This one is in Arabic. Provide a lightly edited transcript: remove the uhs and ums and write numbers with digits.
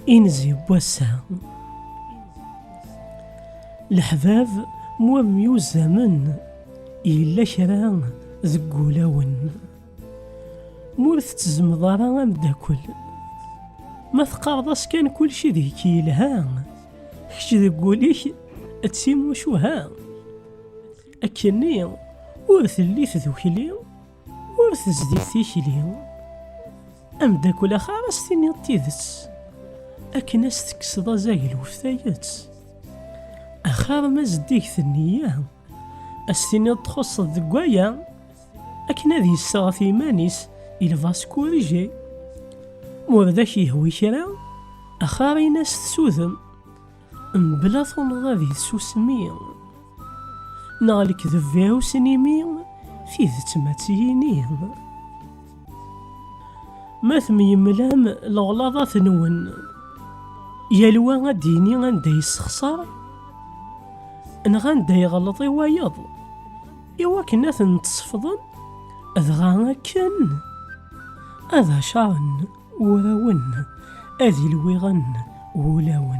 إنزي بوسا الحباب موميو الزمن إلا كرا ذقولاون مورث تزمضارا أمداكل ما تقارضاس كان كل شي ذيك يلها كش ذقوليك أتسيم وشوها أكني ورث اللي ذوكلي ورث زديد تيكلي أمداكل أخارس تيني التيذس أكناس تكسضا زايل وفتايات أخار ما زديك ثنية أستيني تخص الذقايا أكنا ذي الساغثي مانيس إلى فاسكوريجي مورداك يهوي كرا أخاري ناس تسوذم مبلا ثنغا ذي سوسمي نغلك ذفيهو سنيمي في ذتماتييني ماثم يملام الغلاظة ثنون يالوا غاديني غندا يسخسر غندا يغلط وايض إوا كنا تصفضن أذغا كان أذا شعن وراون أذي الوغن ولاون.